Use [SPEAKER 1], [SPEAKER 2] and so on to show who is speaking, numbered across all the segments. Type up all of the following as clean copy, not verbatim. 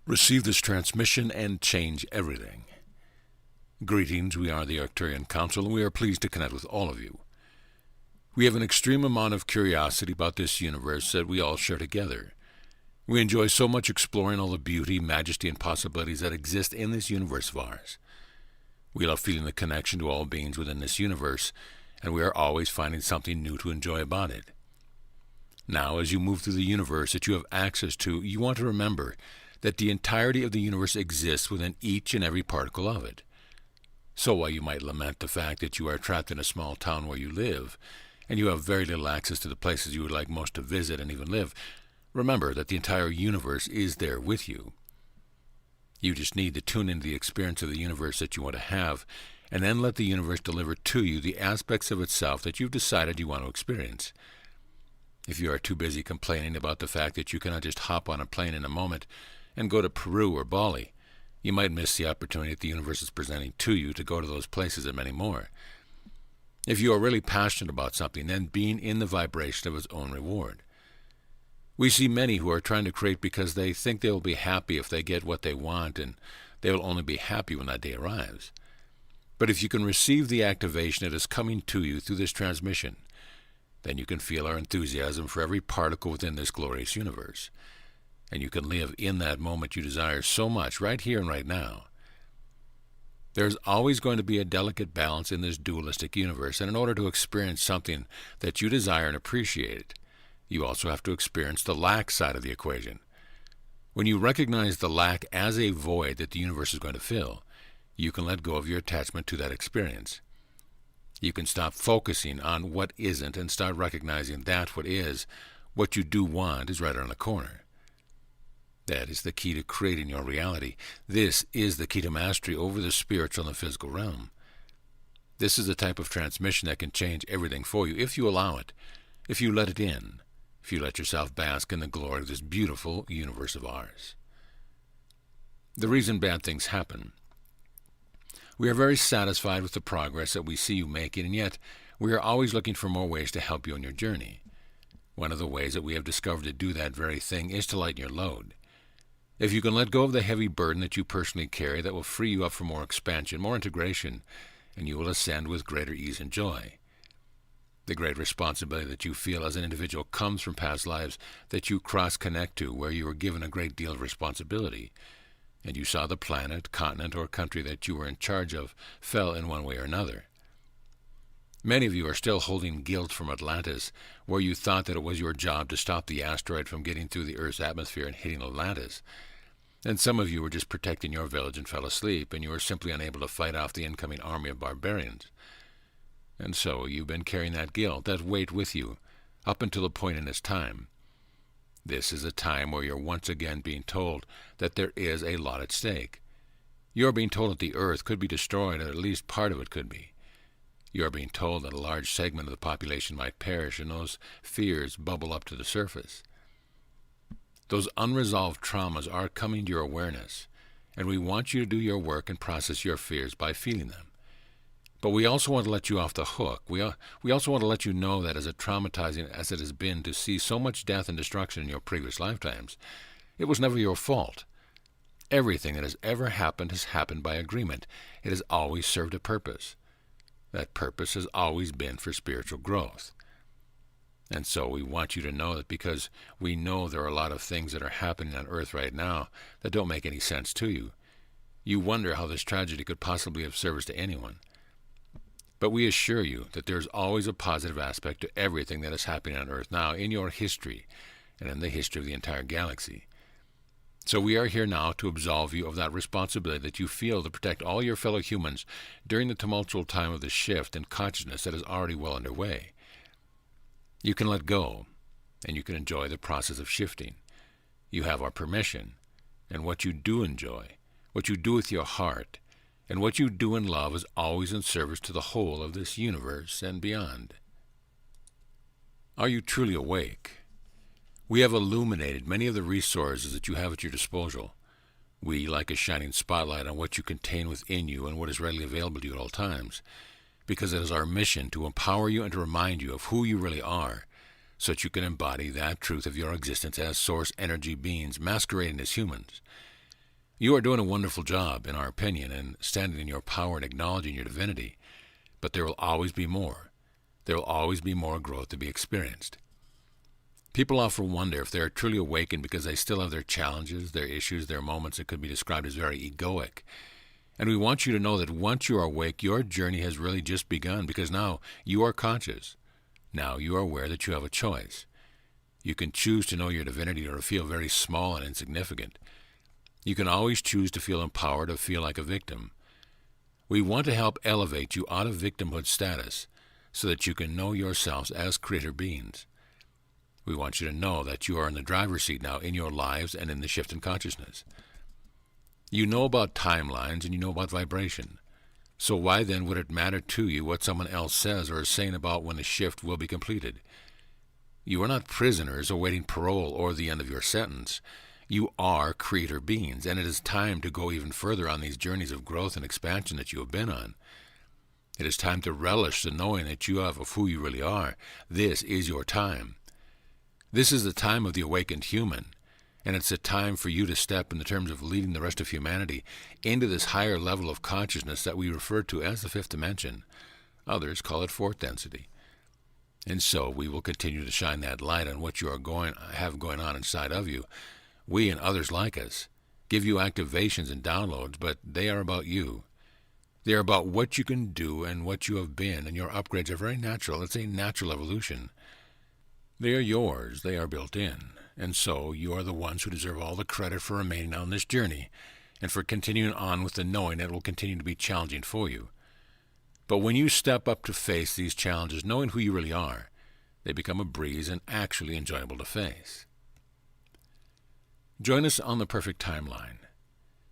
[SPEAKER 1] Receive this transmission and change everything. Greetings, we are the Arcturian Council, and we are pleased to connect with all of you. We have an extreme amount of curiosity about this universe that we all share together. We enjoy so much exploring all the beauty, majesty, and possibilities that exist in this universe of ours. We love feeling the connection to all beings within this universe, and we are always finding something new to enjoy about it. Now, as you move through the universe that you have access to, you want to remember that the entirety of the universe exists within each and every particle of it. So while you might lament the fact that you are trapped in a small town where you live, and you have very little access to the places you would like most to visit and even live, remember that the entire universe is there with you. You just need to tune into the experience of the universe that you want to have, and then let the universe deliver to you the aspects of itself that you've decided you want to experience. If you are too busy complaining about the fact that you cannot just hop on a plane in a moment and go to Peru or Bali, you might miss the opportunity that the universe is presenting to you to go to those places and many more. If you are really passionate about something, then being in the vibration of its own reward. We see many who are trying to create because they think they will be happy if they get what they want, and they will only be happy when that day arrives. But if you can receive the activation that is coming to you through this transmission, then you can feel our enthusiasm for every particle within this glorious universe. And you can live in that moment you desire so much, right here and right now. There's always going to be a delicate balance in this dualistic universe, and in order to experience something that you desire and appreciate, you also have to experience the lack side of the equation. When you recognize the lack as a void that the universe is going to fill, you can let go of your attachment to that experience. You can stop focusing on what isn't and start recognizing that what is, what you do want, is right around the corner. That is the key to creating your reality. This is the key to mastery over the spiritual and the physical realm. This is the type of transmission that can change everything for you if you allow it, if you let it in, if you let yourself bask in the glory of this beautiful universe of ours. The reason bad things happen. We are very satisfied with the progress that we see you making, and yet we are always looking for more ways to help you on your journey. One of the ways that we have discovered to do that very thing is to lighten your load. If you can let go of the heavy burden that you personally carry, that will free you up for more expansion, more integration, and you will ascend with greater ease and joy. The great responsibility that you feel as an individual comes from past lives that you cross-connect to, where you were given a great deal of responsibility, and you saw the planet, continent, or country that you were in charge of fell in one way or another. Many of you are still holding guilt from Atlantis, where you thought that it was your job to stop the asteroid from getting through the Earth's atmosphere and hitting Atlantis. And some of you were just protecting your village and fell asleep, and you were simply unable to fight off the incoming army of barbarians. And so you've been carrying that guilt, that weight with you, up until a point in this time. This is a time where you're once again being told that there is a lot at stake. You're being told that the Earth could be destroyed, or at least part of it could be. You're being told that a large segment of the population might perish, and those fears bubble up to the surface. Those unresolved traumas are coming to your awareness, and we want you to do your work and process your fears by feeling them. But we also want to let you off the hook. We also want to let you know that as traumatizing as it has been to see so much death and destruction in your previous lifetimes, it was never your fault. Everything that has ever happened has happened by agreement. It has always served a purpose. That purpose has always been for spiritual growth. And so we want you to know that, because we know there are a lot of things that are happening on Earth right now that don't make any sense to you. You wonder how this tragedy could possibly have service to anyone. But we assure you that there's always a positive aspect to everything that is happening on Earth now in your history and in the history of the entire galaxy. So we are here now to absolve you of that responsibility that you feel to protect all your fellow humans during the tumultuous time of the shift in consciousness that is already well underway. You can let go, and you can enjoy the process of shifting. You have our permission, and what you do enjoy, what you do with your heart, and what you do in love is always in service to the whole of this universe and beyond. Are you truly awake? We have illuminated many of the resources that you have at your disposal. We, like a shining spotlight on what you contain within you and what is readily available to you at all times, because it is our mission to empower you and to remind you of who you really are, so that you can embody that truth of your existence as source energy beings masquerading as humans. You are doing a wonderful job, in our opinion, in standing in your power and acknowledging your divinity. But there will always be more. There will always be more growth to be experienced. People often wonder if they are truly awakened because they still have their challenges, their issues, their moments that could be described as very egoic. And we want you to know that once you are awake, your journey has really just begun, because now you are conscious. Now you are aware that you have a choice. You can choose to know your divinity or to feel very small and insignificant. You can always choose to feel empowered or feel like a victim. We want to help elevate you out of victimhood status so that you can know yourselves as creator beings. We want you to know that you are in the driver's seat now in your lives and in the shift in consciousness. You know about timelines and you know about vibration. So why then would it matter to you what someone else says or is saying about when the shift will be completed? You are not prisoners awaiting parole or the end of your sentence. You are creator beings, and it is time to go even further on these journeys of growth and expansion that you have been on. It is time to relish the knowing that you have of who you really are. This is your time. This is the time of the awakened human, and it's a time for you to step in the terms of leading the rest of humanity into this higher level of consciousness that we refer to as the fifth dimension. Others call it fourth density. And so we will continue to shine that light on what you have going on inside of you. We and others like us give you activations and downloads, but they are about you. They are about what you can do and what you have been, and your upgrades are very natural. It's a natural evolution. They are yours. They are built in. And so you are the ones who deserve all the credit for remaining on this journey and for continuing on with the knowing that it will continue to be challenging for you. But when you step up to face these challenges, knowing who you really are, they become a breeze and actually enjoyable to face. Join us on the perfect timeline.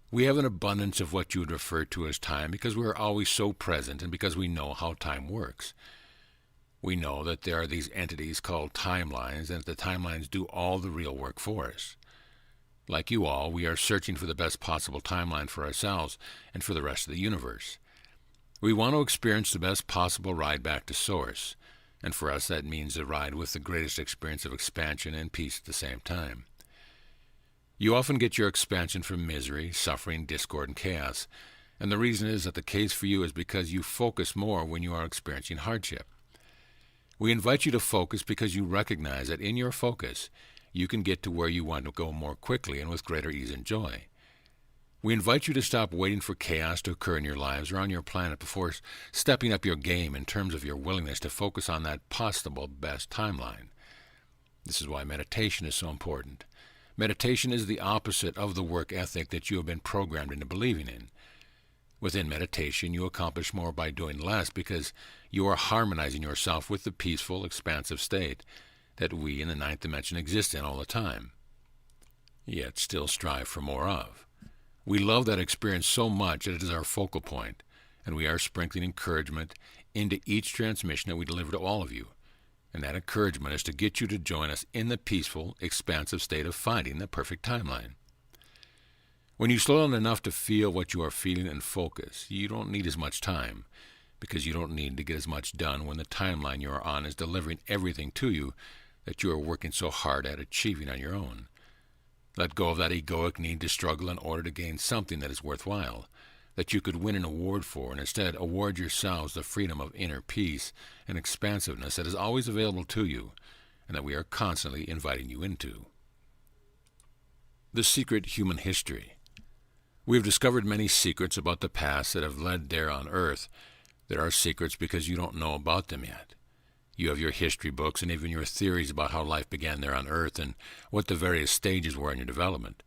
[SPEAKER 1] We have an abundance of what you would refer to as time because we are always so present and because we know how time works. We know that there are these entities called timelines, and that the timelines do all the real work for us. Like you all, we are searching for the best possible timeline for ourselves and for the rest of the universe. We want to experience the best possible ride back to Source, and for us that means a ride with the greatest experience of expansion and peace at the same time. You often get your expansion from misery, suffering, discord, and chaos, and the reason is that the case for you is because you focus more when you are experiencing hardship. We invite you to focus because you recognize that in your focus, you can get to where you want to go more quickly and with greater ease and joy. We invite you to stop waiting for chaos to occur in your lives or on your planet before stepping up your game in terms of your willingness to focus on that possible best timeline. This is why meditation is so important. Meditation is the opposite of the work ethic that you have been programmed into believing in. Within meditation, you accomplish more by doing less because you are harmonizing yourself with the peaceful, expansive state that we in the ninth dimension exist in all the time, yet still strive for more of. We love that experience so much that it is our focal point, and we are sprinkling encouragement into each transmission that we deliver to all of you. And that encouragement is to get you to join us in the peaceful, expansive state of finding the perfect timeline. When you slow down enough to feel what you are feeling and focus, you don't need as much time, because you don't need to get as much done when the timeline you are on is delivering everything to you that you are working so hard at achieving on your own. Let go of that egoic need to struggle in order to gain something that is worthwhile, that you could win an award for, and instead award yourselves the freedom of inner peace and expansiveness that is always available to you, and that we are constantly inviting you into. The secret human history. We have discovered many secrets about the past that have led there on Earth. There are secrets because you don't know about them yet. You have your history books and even your theories about how life began there on Earth and what the various stages were in your development.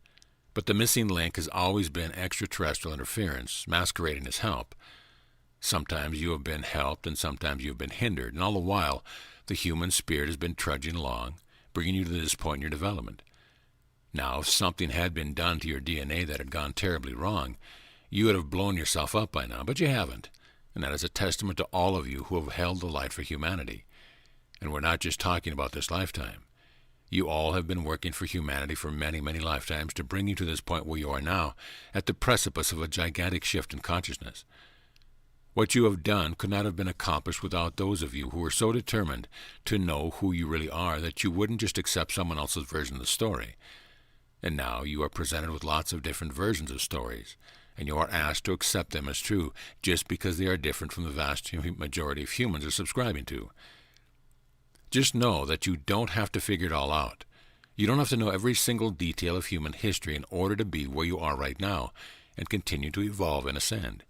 [SPEAKER 1] But the missing link has always been extraterrestrial interference, masquerading as help. Sometimes you have been helped and sometimes you have been hindered, and all the while the human spirit has been trudging along, bringing you to this point in your development. Now, if something had been done to your DNA that had gone terribly wrong, you would have blown yourself up by now, but you haven't, and that is a testament to all of you who have held the light for humanity. And we're not just talking about this lifetime. You all have been working for humanity for many, many lifetimes to bring you to this point where you are now, at the precipice of a gigantic shift in consciousness. What you have done could not have been accomplished without those of you who were so determined to know who you really are that you wouldn't just accept someone else's version of the story. And now you are presented with lots of different versions of stories, and you are asked to accept them as true just because they are different from the vast majority of humans are subscribing to. Just know that you don't have to figure it all out. You don't have to know every single detail of human history in order to be where you are right now and continue to evolve and ascend.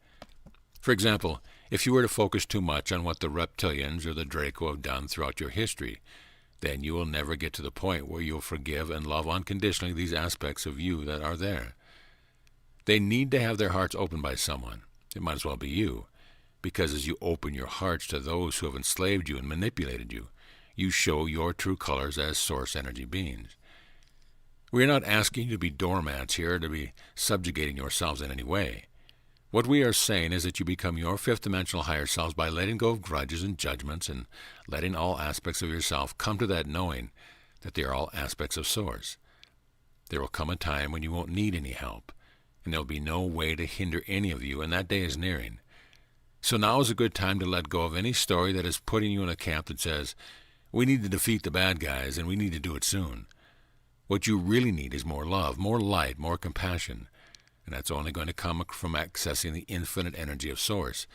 [SPEAKER 1] For example, if you were to focus too much on what the reptilians or the Draco have done throughout your history, then you will never get to the point where you'll forgive and love unconditionally these aspects of you that are there. They need to have their hearts opened by someone. It might as well be you, because as you open your hearts to those who have enslaved you and manipulated you, you show your true colors as source energy beings. We are not asking you to be doormats here, to be subjugating yourselves in any way. What we are saying is that you become your fifth-dimensional higher selves by letting go of grudges and judgments and letting all aspects of yourself come to that knowing that they are all aspects of Source. There will come a time when you won't need any help, and there will be no way to hinder any of you, and that day is nearing. So now is a good time to let go of any story that is putting you in a camp that says, we need to defeat the bad guys, and we need to do it soon. What you really need is more love, more light, more compassion. And that's only going to come from accessing the infinite energy of Source,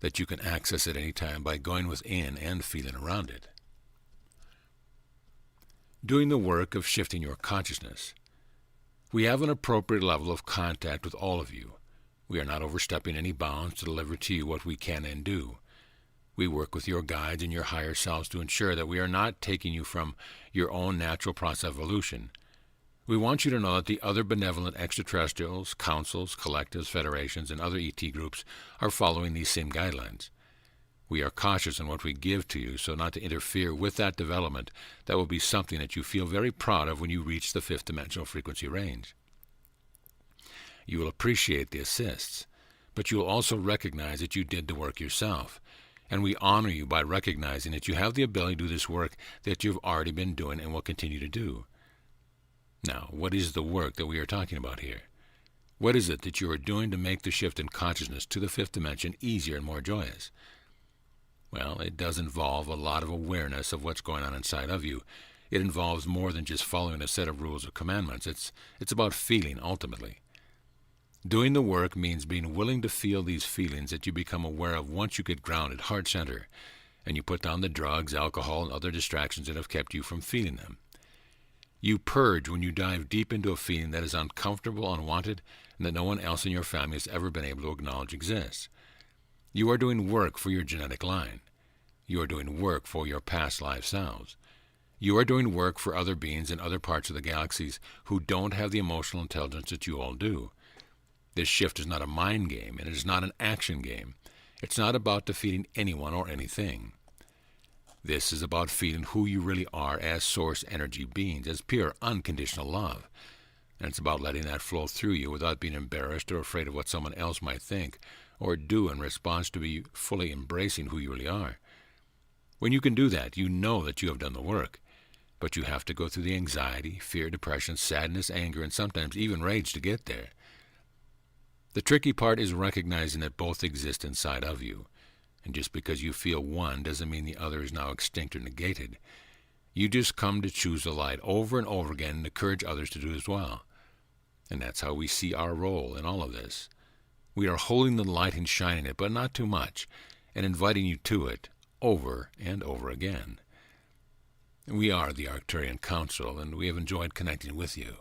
[SPEAKER 1] that you can access at any time by going within and feeling around it. Doing the work of shifting your consciousness. We have an appropriate level of contact with all of you. We are not overstepping any bounds to deliver to you what we can and do. We work with your guides and your higher selves to ensure that we are not taking you from your own natural process of evolution. We want you to know that the other benevolent extraterrestrials, councils, collectives, federations, and other ET groups are following these same guidelines. We are cautious in what we give to you, so not to interfere with that development. That will be something that you feel very proud of when you reach the fifth dimensional frequency range. You will appreciate the assists, but you will also recognize that you did the work yourself. And we honor you by recognizing that you have the ability to do this work that you've already been doing and will continue to do. Now, what is the work that we are talking about here? What is it that you are doing to make the shift in consciousness to the fifth dimension easier and more joyous? Well, it does involve a lot of awareness of what's going on inside of you. It involves more than just following a set of rules or commandments. It's about feeling, ultimately. Doing the work means being willing to feel these feelings that you become aware of once you get grounded, heart center, and you put down the drugs, alcohol, and other distractions that have kept you from feeling them. You purge when you dive deep into a feeling that is uncomfortable, unwanted, and that no one else in your family has ever been able to acknowledge exists. You are doing work for your genetic line. You are doing work for your past life selves. You are doing work for other beings in other parts of the galaxies who don't have the emotional intelligence that you all do. This shift is not a mind game, and it is not an action game. It's not about defeating anyone or anything. This is about feeling who you really are as source energy beings, as pure, unconditional love. And it's about letting that flow through you without being embarrassed or afraid of what someone else might think or do in response to be fully embracing who you really are. When you can do that, you know that you have done the work. But you have to go through the anxiety, fear, depression, sadness, anger, and sometimes even rage to get there. The tricky part is recognizing that both exist inside of you. And just because you feel one doesn't mean the other is now extinct or negated. You just come to choose the light over and over again and encourage others to do as well. And that's how we see our role in all of this. We are holding the light and shining it, but not too much, and inviting you to it over and over again. We are the Arcturian Council, and we have enjoyed connecting with you.